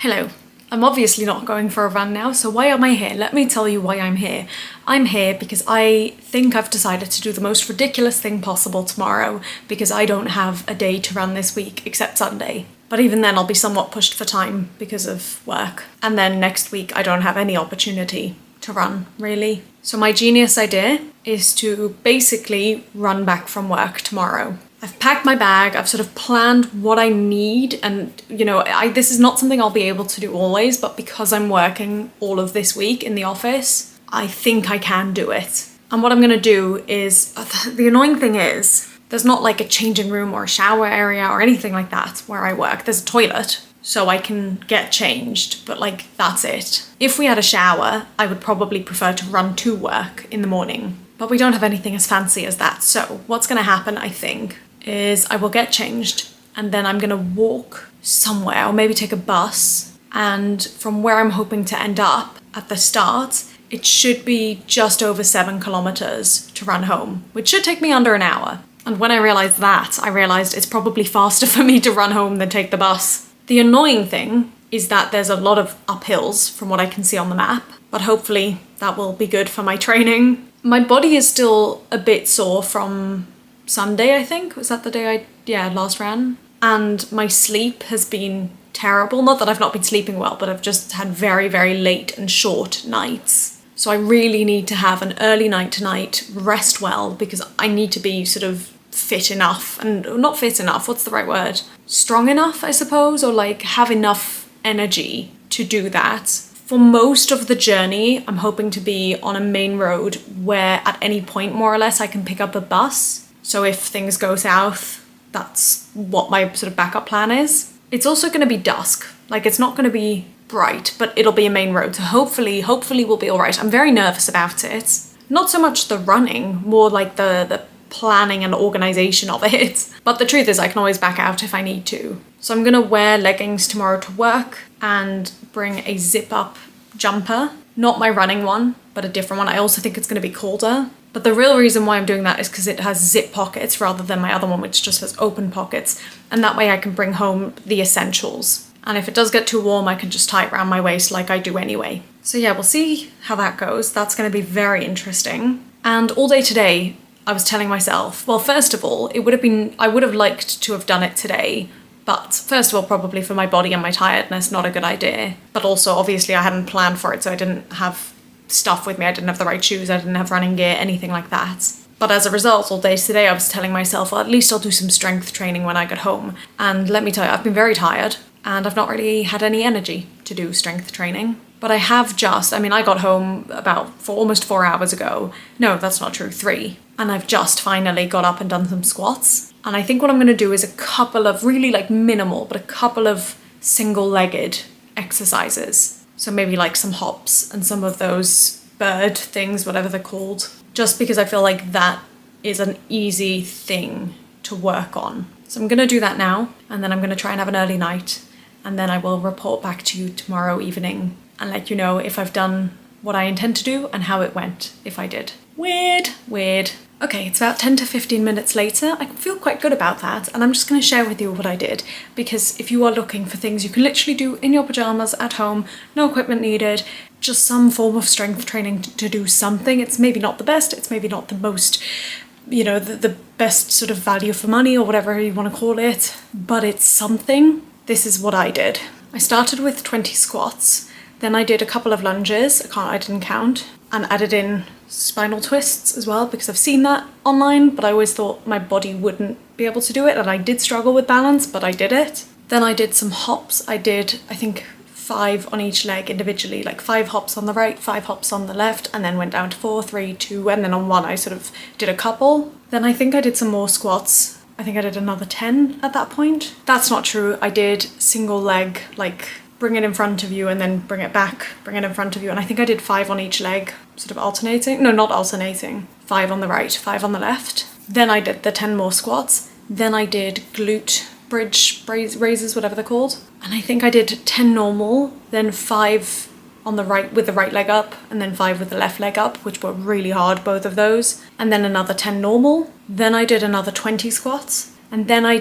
Hello. I'm obviously not going for a run now, so why am I here? Let me tell you why I'm here. I'm here because I think I've decided to do the most ridiculous thing possible tomorrow because I don't have a day to run this week except Sunday. But even then I'll be somewhat pushed for time because of work. And then next week I don't have any opportunity to run, really. So my genius idea is to basically run back from work tomorrow. I've packed my bag, I've sort of planned what I need, and this is not something I'll be able to do always, but because I'm working all of this week in the office, I think I can do it. And what I'm gonna do is, the annoying thing is, there's not like a changing room or a shower area or anything like that where I work. There's a toilet, so I can get changed, but that's it. If we had a shower, I would probably prefer to run to work in the morning, but we don't have anything as fancy as that. So what's gonna happen, I think, is I will get changed and then I'm gonna walk somewhere or maybe take a bus, and from where I'm hoping to end up at the start, it should be just over 7 kilometers to run home, which should take me under an hour. And when I realized that, I realized it's probably faster for me to run home than take the bus. The annoying thing is that there's a lot of uphills from what I can see on the map, but hopefully that will be good for my training. My body is still a bit sore from Sunday, I think. Was that the day I last ran? And my sleep has been terrible. Not that I've not been sleeping well, but I've just had very, very late and short nights. So I really need to have an early night tonight, rest well, because I need to be sort of fit enough, and not fit enough, what's the right word? Strong enough, I suppose, or have enough energy to do that. For most of the journey, I'm hoping to be on a main road where at any point, more or less, I can pick up a bus. So if things go south, that's what my sort of backup plan is. It's also going to be dusk. It's not going to be bright, but it'll be a main road. So hopefully we'll be all right. I'm very nervous about it. Not so much the running, more like the planning and organization of it. But the truth is I can always back out if I need to. So I'm going to wear leggings tomorrow to work and bring a zip up jumper. Not my running one, but a different one. I also think it's going to be colder. But the real reason why I'm doing that is because it has zip pockets rather than my other one, which just has open pockets. And that way I can bring home the essentials. And if it does get too warm, I can just tie it around my waist like I do anyway. So yeah, we'll see how that goes. That's going to be very interesting. And all day today, I was telling myself, well, first of all, I would have liked to have done it today. But first of all, probably for my body and my tiredness, not a good idea. But also, obviously, I hadn't planned for it, so I didn't have stuff with me. I didn't have the right shoes, I didn't have running gear, anything like that. But as a result, all day today I was telling myself, well, at least I'll do some strength training when I get home. And let me tell you, I've been very tired and I've not really had any energy to do strength training. But I got home for almost 4 hours ago. No, that's not true, 3. And I've just finally got up and done some squats. And I think what I'm going to do is a couple of really minimal, but a couple of single-legged exercises. So maybe some hops and some of those bird things, whatever they're called. Just because I feel like that is an easy thing to work on. So I'm going to do that now, and then I'm going to try and have an early night, and then I will report back to you tomorrow evening and let you know if I've done what I intend to do and how it went, if I did. Weird. Okay, it's about 10 to 15 minutes later. I feel quite good about that, and I'm just going to share with you what I did, because if you are looking for things you can literally do in your pajamas at home, no equipment needed, just some form of strength training to do something. It's maybe not the best, it's maybe not the most, the best sort of value for money or whatever you want to call it, but it's something. This is what I did. I started with 20 squats, then I did a couple of lunges, I didn't count, and added in spinal twists as well, because I've seen that online, but I always thought my body wouldn't be able to do it, and I did struggle with balance, but I did it. Then I did some hops. I did, I think, 5 on each leg individually, 5 hops on the right, 5 hops on the left, and then went down to 4, 3, 2, and then on one I sort of did a couple. Then I think I did some more squats. I think I did another 10 at that point. That's not true. I did single leg, bring it in front of you and then bring it back, bring it in front of you. And I think I did 5 on each leg, sort of alternating. No, not alternating. 5 on the right, 5 on the left. Then I did the 10 more squats. Then I did glute bridge raises, whatever they're called. And I think I did 10 normal, then 5 on the right with the right leg up, and then 5 with the left leg up, which were really hard, both of those. And then another 10 normal. Then I did another 20 squats. And then I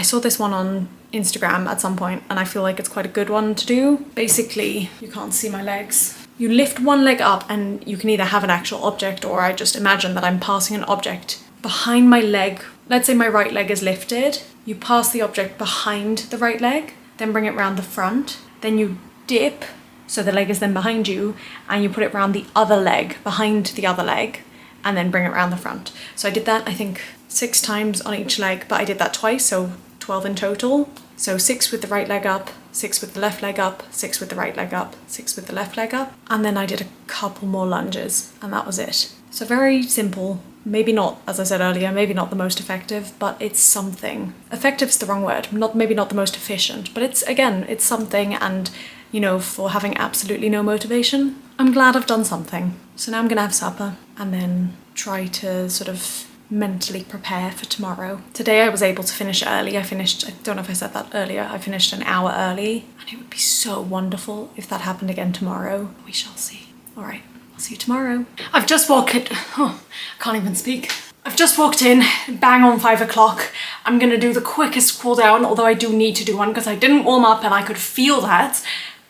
saw this one on Instagram at some point, and I feel like it's quite a good one to do. Basically, you can't see my legs. You lift one leg up and you can either have an actual object, or I just imagine that I'm passing an object behind my leg. Let's say my right leg is lifted. You pass the object behind the right leg, then bring it round the front. Then you dip, so the leg is then behind you, and you put it round the other leg, behind the other leg, and then bring it round the front. So I did that, I think, 6 times on each leg, but I did that twice, so 12 in total. So 6 with the right leg up, 6 with the left leg up, 6 with the right leg up, 6 with the left leg up. And then I did a couple more lunges, and that was it. So very simple. Maybe not, as I said earlier, maybe not the most effective, but it's something. Effective's the wrong word. Maybe not the most efficient, but it's something. And, you know, for having absolutely no motivation, I'm glad I've done something. So now I'm gonna have supper and then try to sort of mentally prepare for tomorrow. Today I was able to finish early. I don't know if I said that earlier, I finished an hour early, and it would be so wonderful if that happened again tomorrow. We shall see. All right, I'll see you tomorrow. I've just walked in, I can't even speak. I've just walked in, bang on 5 o'clock. I'm gonna do the quickest cool down, although I do need to do one because I didn't warm up and I could feel that.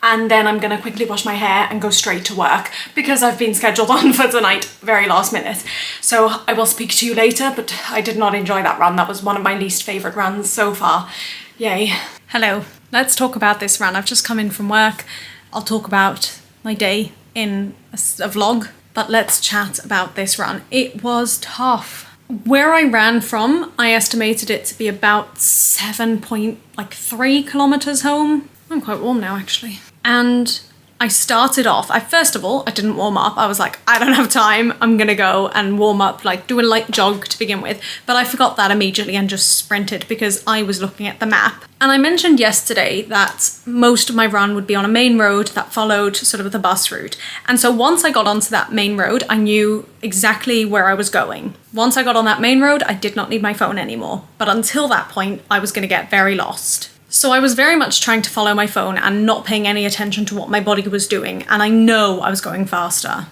And then I'm gonna quickly wash my hair and go straight to work because I've been scheduled on for tonight, very last minute. So I will speak to you later, but I did not enjoy that run. That was one of my least favorite runs so far. Yay. Hello, let's talk about this run. I've just come in from work. I'll talk about my day in a vlog, but let's chat about this run. It was tough. Where I ran from, I estimated it to be about 7.3 kilometers home. I'm quite warm now, actually. And I started off, first of all, I didn't warm up. I was like, I don't have time. I'm gonna go and warm up, like do a light jog to begin with. But I forgot that immediately and just sprinted because I was looking at the map. And I mentioned yesterday that most of my run would be on a main road that followed sort of the bus route. And so once I got onto that main road, I knew exactly where I was going. Once I got on that main road, I did not need my phone anymore. But until that point, I was gonna get very lost. So I was very much trying to follow my phone and not paying any attention to what my body was doing. And I know I was going faster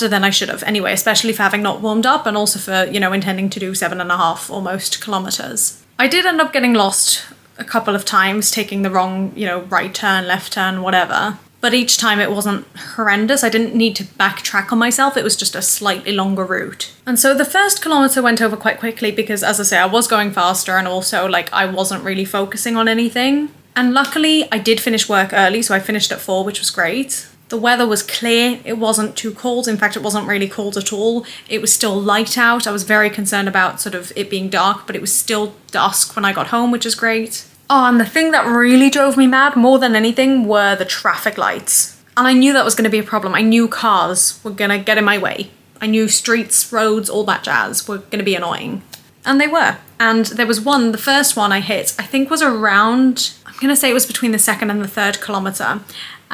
than I should have anyway, especially for having not warmed up and also for, you know, intending to do 7.5 almost kilometers. I did end up getting lost a couple of times, taking the wrong, you know, right turn, left turn, whatever. But each time it wasn't horrendous. I didn't need to backtrack on myself. It was just a slightly longer route. And so the first kilometer went over quite quickly because, as I say, I was going faster and also like I wasn't really focusing on anything. And luckily I did finish work early, so I finished at 4, which was great. The weather was clear. It wasn't too cold. In fact, it wasn't really cold at all. It was still light out. I was very concerned about sort of it being dark, but it was still dusk when I got home, which is great. Oh, and the thing that really drove me mad more than anything were the traffic lights. And I knew that was going to be a problem. I knew cars were going to get in my way. I knew streets, roads, all that jazz were going to be annoying. And they were. And there was one, the first one I hit, I think was around, I'm going to say it was between the 2nd and the 3rd kilometer.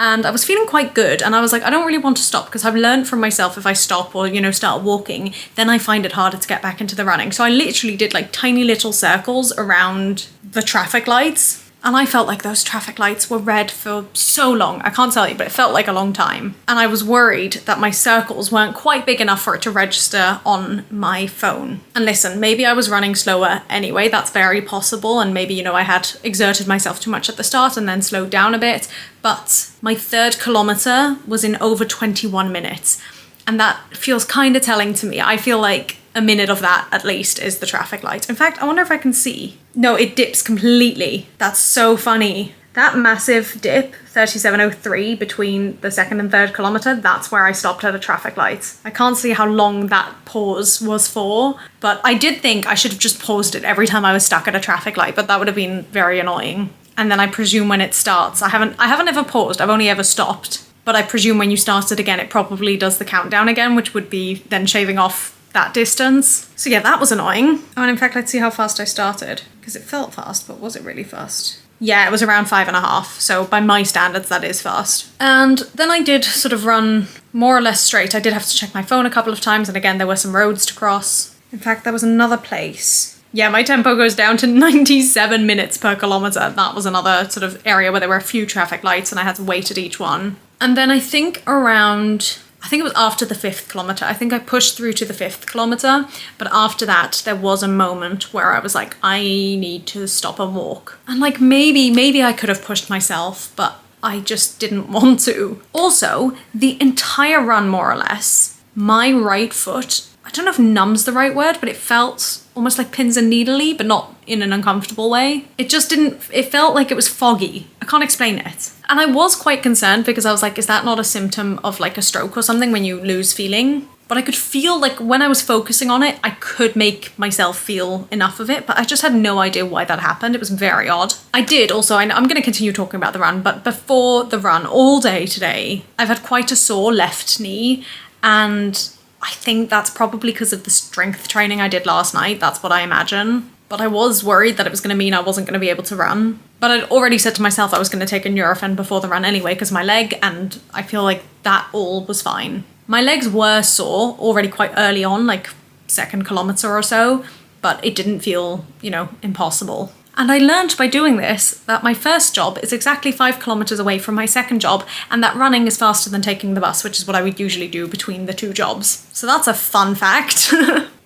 And I was feeling quite good. And I was like, I don't really want to stop because I've learned from myself if I stop or, you know, start walking, then I find it harder to get back into the running. So I literally did like tiny little circles around the traffic lights. And I felt like those traffic lights were red for so long. I can't tell you, but it felt like a long time. And I was worried that my circles weren't quite big enough for it to register on my phone. And listen, maybe I was running slower anyway. That's very possible. And maybe, you know, I had exerted myself too much at the start and then slowed down a bit. But my 3rd kilometer was in over 21 minutes. And that feels kind of telling to me. I feel like a minute of that at least is the traffic light. In fact, I wonder if I can see. No, it dips completely. That's so funny. That massive dip, 37.03 between the 2nd and 3rd kilometer, that's where I stopped at a traffic light. I can't see how long that pause was for, but I did think I should have just paused it every time I was stuck at a traffic light, but that would have been very annoying. And then I presume when it starts, I haven't ever paused, I've only ever stopped. But I presume when you start it again, it probably does the countdown again, which would be then shaving off that distance. So yeah, that was annoying. Oh, and in fact, let's see how fast I started, because it felt fast, but was it really fast? Yeah, it was around 5.5. So by my standards, that is fast. And then I did sort of run more or less straight. I did have to check my phone a couple of times. And again, there were some roads to cross. In fact, there was another place. Yeah, my tempo goes down to 97 minutes per kilometer. That was another sort of area where there were a few traffic lights and I had to wait at each one. And then I think around I think it was after the 5th kilometer. I think I pushed through to the 5th kilometer, but after that, there was a moment where I was like, I need to stop and walk. And like, maybe I could have pushed myself, but I just didn't want to. Also, the entire run, more or less, my right foot, I don't know if numb's the right word, but it felt almost like pins and needly, but not in an uncomfortable way. It felt like it was foggy. I can't explain it. And I was quite concerned because I was like, is that not a symptom of like a stroke or something when you lose feeling? But I could feel like when I was focusing on it, I could make myself feel enough of it, but I just had no idea why that happened. It was very odd. I did also, I'm going to continue talking about the run, but before the run all day today, I've had quite a sore left knee, and I think that's probably because of the strength training I did last night. That's what I imagine. But I was worried that it was going to mean I wasn't going to be able to run. But I'd already said to myself I was going to take a Nurofen before the run anyway because of my leg, and I feel like that all was fine. My legs were sore already quite early on, like 2nd kilometer or so, but it didn't feel, impossible. And I learned by doing this that my first job is exactly 5 kilometers away from my second job, and that running is faster than taking the bus, which is what I would usually do between the 2 jobs. So that's a fun fact.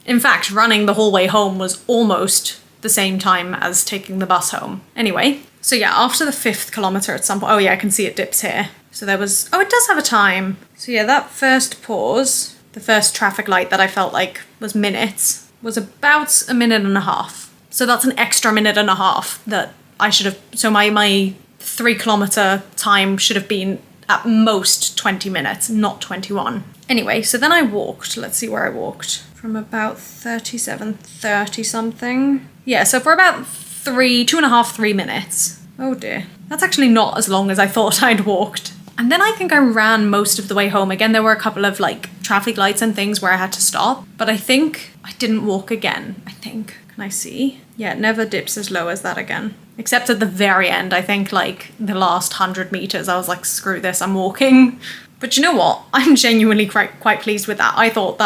In fact, running the whole way home was almost the same time as taking the bus home. Anyway, so yeah, after the 5th kilometer at some point, oh yeah, I can see it dips here. So there was, it does have a time. So yeah, that first pause, the first traffic light that I felt like was minutes, was about 1.5 minutes. So that's an extra 1.5 minutes that I should have, so my 3 kilometer time should have been at most 20 minutes, not 21. Anyway, so then I walked, let's see where I walked, from about 37:30 something. Yeah, so for about 3 minutes. Oh dear. That's actually not as long as I thought I'd walked. And then I think I ran most of the way home. Again, there were a couple of like traffic lights and things where I had to stop, but I think I didn't walk again, I think. Can I see? Yeah, it never dips as low as that again. Except at the very end, I think like the last 100 meters, I was like, screw this, I'm walking. But you know what? I'm genuinely quite pleased with that. I thought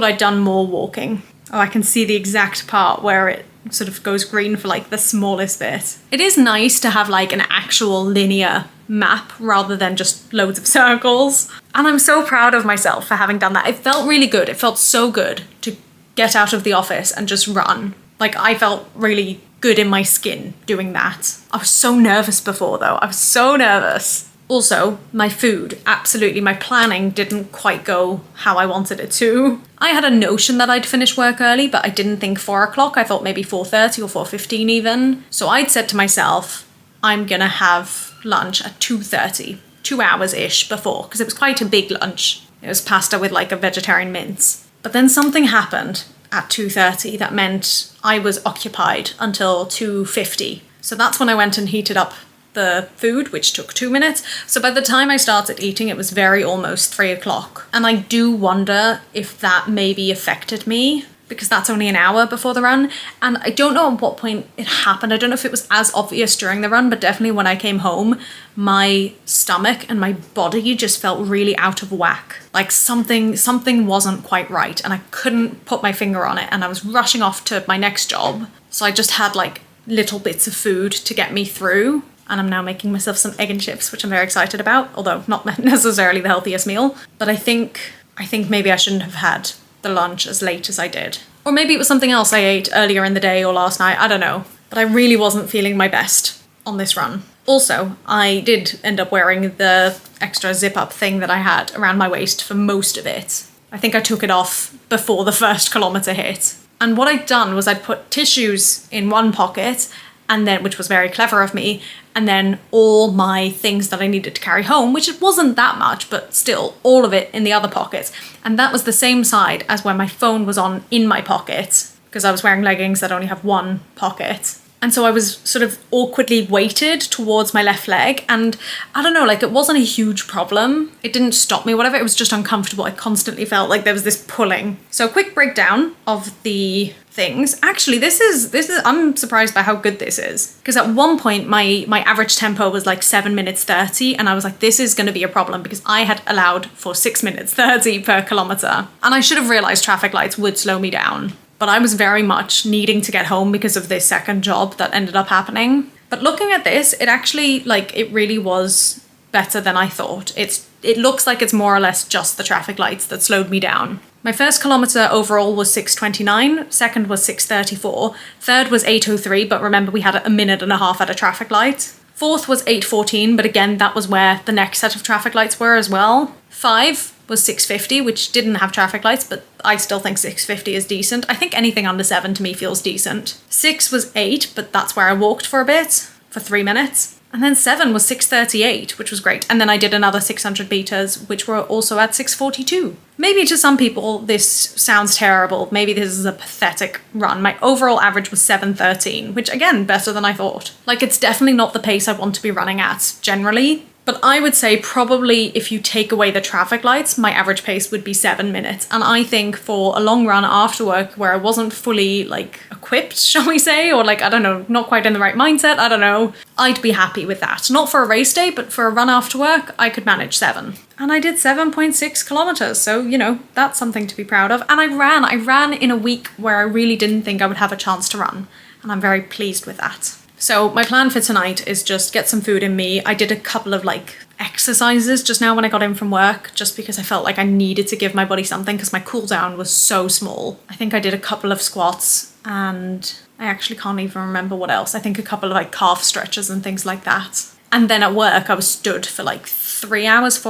I'd done more walking. Oh, I can see the exact part where it sort of goes green for like the smallest bit. It is nice to have like an actual linear map rather than just loads of circles. And I'm so proud of myself for having done that. It felt really good. It felt so good to get out of the office and just run. Like I felt really good in my skin doing that. I was so nervous before though. I was so nervous. Also, my food, absolutely, my planning didn't quite go how I wanted it to. I had a notion that I'd finish work early, but I didn't think 4 o'clock. I thought maybe 4:30 or 4:15 even. So I'd said to myself, I'm gonna have lunch at 2:30, 2 hours-ish before, because it was quite a big lunch. It was pasta with like a vegetarian mince. But then something happened at 2:30 that meant I was occupied until 2:50. So that's when I went and heated up the food, which took 2 minutes. So by the time I started eating, it was very almost 3 o'clock. And I do wonder if that maybe affected me, because that's only an hour before the run. And I don't know at what point it happened. I don't know if it was as obvious during the run, but definitely when I came home, my stomach and my body just felt really out of whack. Like something wasn't quite right, and I couldn't put my finger on it. And I was rushing off to my next job. So I just had like little bits of food to get me through. And I'm now making myself some egg and chips, which I'm very excited about, although not necessarily the healthiest meal. But I think maybe I shouldn't have had the lunch as late as I did. Or maybe it was something else I ate earlier in the day or last night, I don't know. But I really wasn't feeling my best on this run. Also, I did end up wearing the extra zip-up thing that I had around my waist for most of it. I think I took it off before the first kilometre hit. And what I'd done was I'd put tissues in one pocket, and then, which was very clever of me, and then all my things that I needed to carry home, which it wasn't that much, but still, all of it in the other pockets. And that was the same side as when my phone was on in my pocket, because I was wearing leggings that only have one pocket. And so I was sort of awkwardly weighted towards my left leg, and I don't know, like it wasn't a huge problem. It didn't stop me, whatever, it was just uncomfortable. I constantly felt like there was this pulling. So quick breakdown of the things. Actually, this is I'm surprised by how good this is. Because at one point my average tempo was like 7 minutes 30, and I was like, this is gonna be a problem because I had allowed for 6 minutes 30 per kilometer. And I should have realized traffic lights would slow me down. But I was very much needing to get home because of this second job that ended up happening. But looking at this, it actually, like, it really was better than I thought. It's it looks like it's more or less just the traffic lights that slowed me down. My first kilometre overall was 6:29, second was 6:34, third was 8:03, but remember we had a minute and a half at a traffic light. Fourth was 8:14, but again, that was where the next set of traffic lights were as well. 5 was 6:50, which didn't have traffic lights, but I still think 6:50 is decent. I think anything under 7 to me feels decent. 6 was 8, but that's where I walked for a bit, for 3 minutes. And then 7 was 6:38, which was great. And then I did another 600 meters, which were also at 6:42. Maybe to some people this sounds terrible. Maybe this is a pathetic run. My overall average was 7:13, which again, better than I thought. Like, it's definitely not the pace I want to be running at generally. But I would say probably if you take away the traffic lights, my average pace would be 7 minutes. And I think for a long run after work where I wasn't fully like equipped, shall we say, or like, I don't know, not quite in the right mindset, I don't know, I'd be happy with that. Not for a race day, but for a run after work, I could manage 7. And I did 7.6 kilometers. So, you know, that's something to be proud of. And I ran in a week where I really didn't think I would have a chance to run. And I'm very pleased with that. So my plan for tonight is just get some food in me. I did a couple of like exercises just now when I got in from work, just because I felt like I needed to give my body something because my cool down was so small. I think I did a couple of squats and I actually can't even remember what else. I think a couple of like calf stretches and things like that. And then at work I was stood for like 3 hours.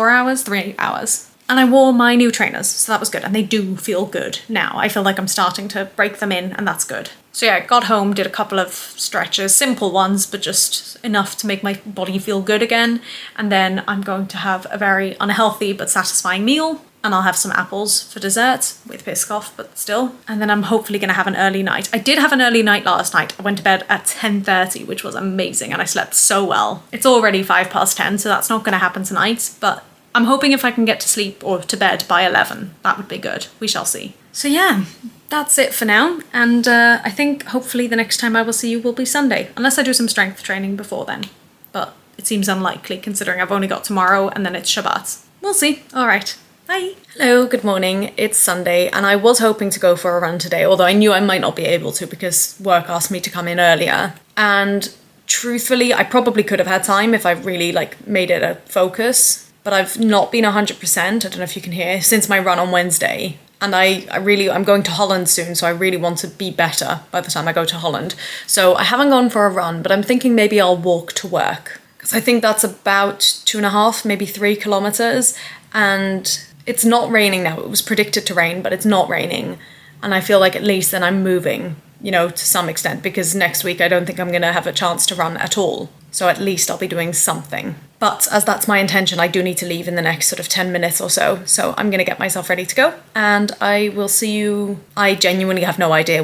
And I wore my new trainers, so that was good. And they do feel good now. I feel like I'm starting to break them in, and that's good. So yeah, got home, did a couple of stretches, simple ones, but just enough to make my body feel good again. And then I'm going to have a very unhealthy but satisfying meal. And I'll have some apples for dessert with Biscoff, but still. And then I'm hopefully going to have an early night. I did have an early night last night. I went to bed at 10:30, which was amazing, and I slept so well. It's already 10:05, so that's not going to happen tonight, but I'm hoping if I can get to sleep or to bed by 11, that would be good. We shall see. So yeah, that's it for now. And I think hopefully the next time I will see you will be Sunday, unless I do some strength training before then. But it seems unlikely considering I've only got tomorrow and then it's Shabbat. We'll see. All right. Bye. Hello, good morning. It's Sunday and I was hoping to go for a run today, although I knew I might not be able to because work asked me to come in earlier. And truthfully, I probably could have had time if I really like made it a focus. But I've not been 100%, I don't know if you can hear, since my run on Wednesday. And I'm going to Holland soon, so I really want to be better by the time I go to Holland. So I haven't gone for a run, but I'm thinking maybe I'll walk to work. Because I think that's about 2.5, maybe 3 kilometers. And it's not raining now. It was predicted to rain, but it's not raining. And I feel like at least then I'm moving, you know, to some extent. Because next week I don't think I'm going to have a chance to run at all. So at least I'll be doing something. But as that's my intention, I do need to leave in the next sort of 10 minutes or so. So I'm going to get myself ready to go. And I will see you. I genuinely have no idea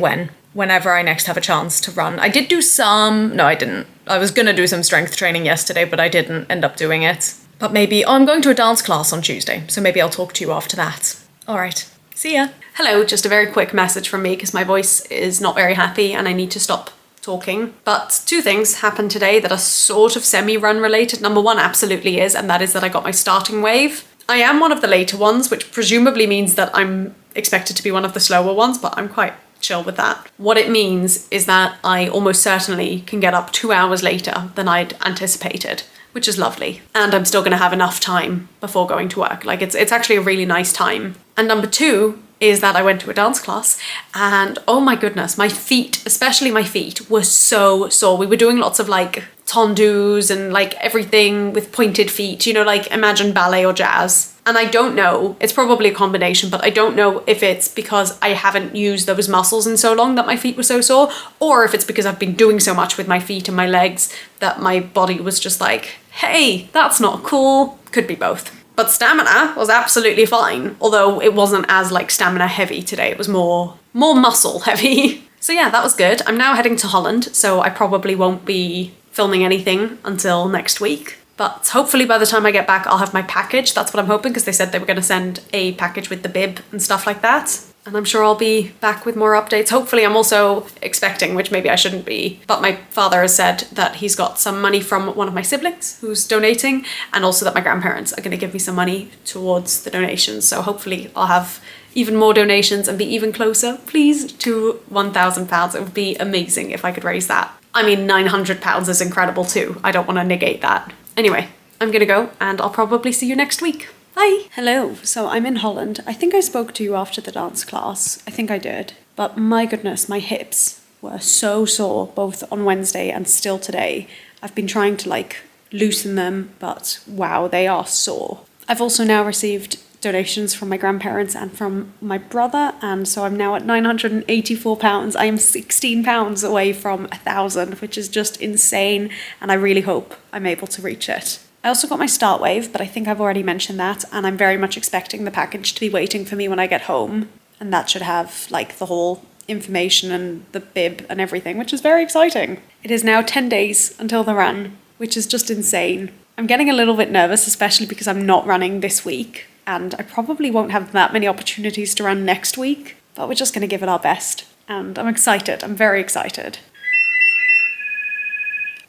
whenever I next have a chance to run. I did do some. No, I didn't. I was going to do some strength training yesterday, but I didn't end up doing it. But maybe, I'm going to a dance class on Tuesday. So maybe I'll talk to you after that. All right. See ya. Hello, just a very quick message from me because my voice is not very happy and I need to stop talking. But 2 things happened today that are sort of semi-run related. Number 1 absolutely is, and that is that I got my starting wave. I am one of the later ones, which presumably means that I'm expected to be one of the slower ones, but I'm quite chill with that. What it means is that I almost certainly can get up 2 hours later than I'd anticipated, which is lovely. And I'm still going to have enough time before going to work. Like it's actually a really nice time. And number 2 is that I went to a dance class and oh my goodness, my feet, especially my feet, were so sore. We were doing lots of like tendus and like everything with pointed feet, you know, like imagine ballet or jazz. And I don't know, it's probably a combination, but I don't know if it's because I haven't used those muscles in so long that my feet were so sore, or if it's because I've been doing so much with my feet and my legs that my body was just like, hey, that's not cool. Could be both. But stamina was absolutely fine, although it wasn't as like stamina heavy today. It was more muscle heavy. So yeah, that was good. I'm now heading to Holland, so I probably won't be filming anything until next week. But hopefully by the time I get back, I'll have my package. That's what I'm hoping, because they said they were going to send a package with the bib and stuff like that. And I'm sure I'll be back with more updates. Hopefully I'm also expecting, which maybe I shouldn't be, but my father has said that he's got some money from one of my siblings who's donating, and also that my grandparents are going to give me some money towards the donations. So hopefully I'll have even more donations and be even closer, please, to £1,000. It would be amazing if I could raise that. I mean, £900 is incredible too. I don't want to negate that. Anyway, I'm going to go and I'll probably see you next week. Hi! Hello. So I'm in Holland. I think I spoke to you after the dance class. I think I did. But my goodness, my hips were so sore both on Wednesday and still today. I've been trying to loosen them, but wow, they are sore. I've also now received donations from my grandparents and from my brother, and so I'm now at £984. I am £16 away from 1,000, which is just insane, and I really hope I'm able to reach it. I also got my start wave, but I think I've already mentioned that, and I'm very much expecting the package to be waiting for me when I get home, and that should have the whole information and the bib and everything, which is very exciting. It is now 10 days until the run, which is just insane. I'm getting a little bit nervous, especially because I'm not running this week, and I probably won't have that many opportunities to run next week, but we're just going to give it our best. And I'm excited. I'm very excited.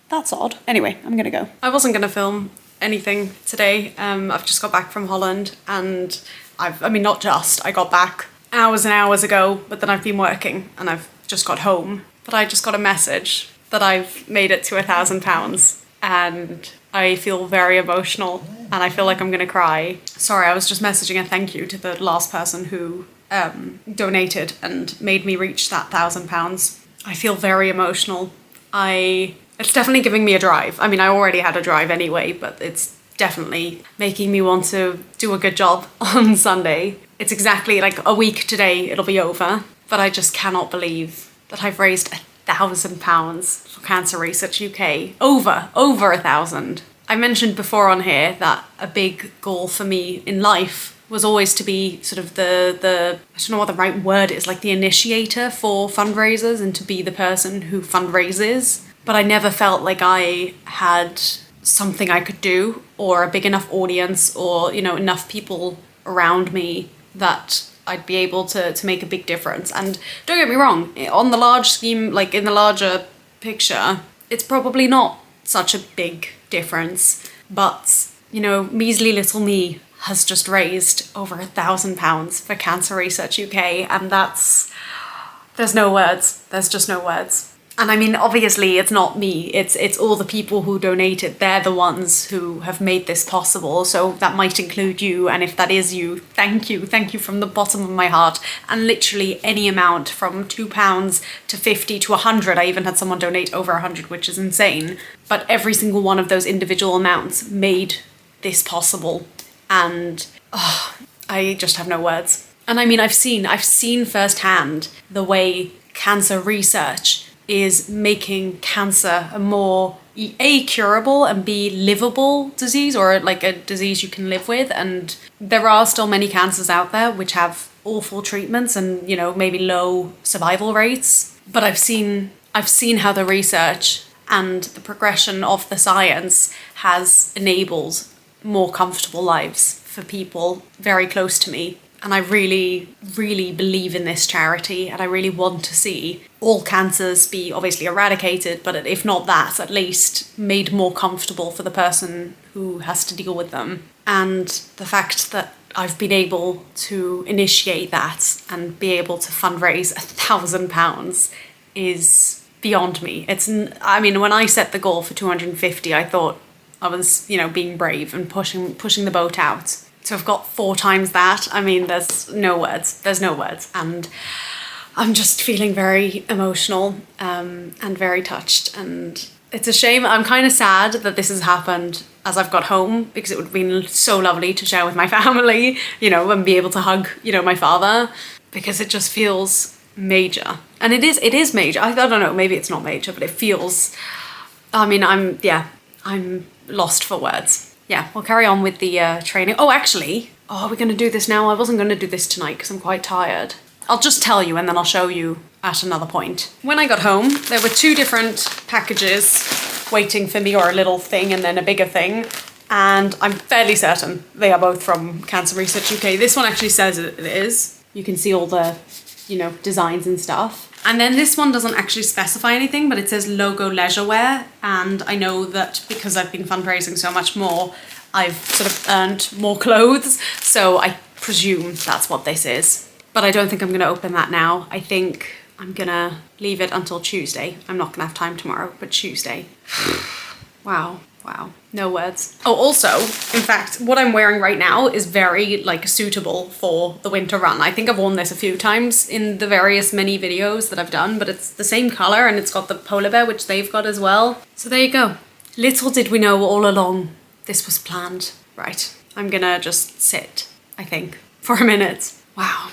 That's odd. Anyway, I'm going to go. I wasn't going to film anything today. I've just got back from Holland, and I got back hours and hours ago, but then I've been working and I've just got home. But I just got a message that I've made it to £1,000, and I feel very emotional and I feel like I'm gonna cry. Sorry, I was just messaging a thank you to the last person who donated and made me reach that £1,000. I feel very emotional. It's definitely giving me a drive. I mean, I already had a drive anyway, but it's definitely making me want to do a good job on Sunday. It's exactly a week today, it'll be over, but I just cannot believe that I've raised £1,000 for Cancer Research UK. Over 1,000. I mentioned before on here that a big goal for me in life was always to be sort of the I don't know what the right word is, the initiator for fundraisers and to be the person who fundraises. But I never felt like I had something I could do, or a big enough audience, or, enough people around me that I'd be able to make a big difference. And don't get me wrong, on the large scheme, in the larger picture, it's probably not such a big difference. But, measly little me has just raised over £1,000 for Cancer Research UK, and there's no words. There's just no words. And I mean, obviously it's not me, it's all the people who donated. They're the ones who have made this possible, so that might include you, and if that is you, thank you from the bottom of my heart. And literally any amount from £2 to 50 to 100, I even had someone donate over 100, which is insane. But every single one of those individual amounts made this possible, and I just have no words. And I mean, I've seen firsthand the way cancer research is making cancer a more A, curable, and B, livable disease, or a disease you can live with. And there are still many cancers out there which have awful treatments and, maybe low survival rates. But I've seen how the research and the progression of the science has enabled more comfortable lives for people very close to me. And I really, really believe in this charity, and I really want to see all cancers be obviously eradicated, but if not that, at least made more comfortable for the person who has to deal with them. And the fact that I've been able to initiate that and be able to fundraise £1,000 is beyond me. When I set the goal for 250, I thought I was, being brave and pushing the boat out. To have got 4 times that, there's no words. And I'm just feeling very emotional and very touched. And it's a shame. I'm kind of sad that this has happened as I've got home, because it would have been so lovely to share with my family, and be able to hug, my father, because it just feels major. And it is major. I don't know, maybe it's not major, but it feels, I'm lost for words. Yeah, we'll carry on with the training. Oh, actually, are we going to do this now? I wasn't going to do this tonight because I'm quite tired. I'll just tell you and then I'll show you at another point. When I got home, there were 2 different packages waiting for me, or a little thing and then a bigger thing. And I'm fairly certain they are both from Cancer Research UK. This one actually says it is. You can see all the, designs and stuff. And then this one doesn't actually specify anything, but it says logo leisure wear. And I know that because I've been fundraising so much more, I've sort of earned more clothes. So I presume that's what this is. But I don't think I'm going to open that now. I think I'm going to leave it until Tuesday. I'm not going to have time tomorrow, but Tuesday. Wow. Wow, no words. Oh, also, in fact, what I'm wearing right now is very like suitable for the winter run. I think I've worn this a few times in the various mini videos that I've done, but it's the same color and it's got the polar bear, which they've got as well. So there you go. Little did we know all along this was planned. Right, I'm gonna just sit, I think, for a minute. Wow.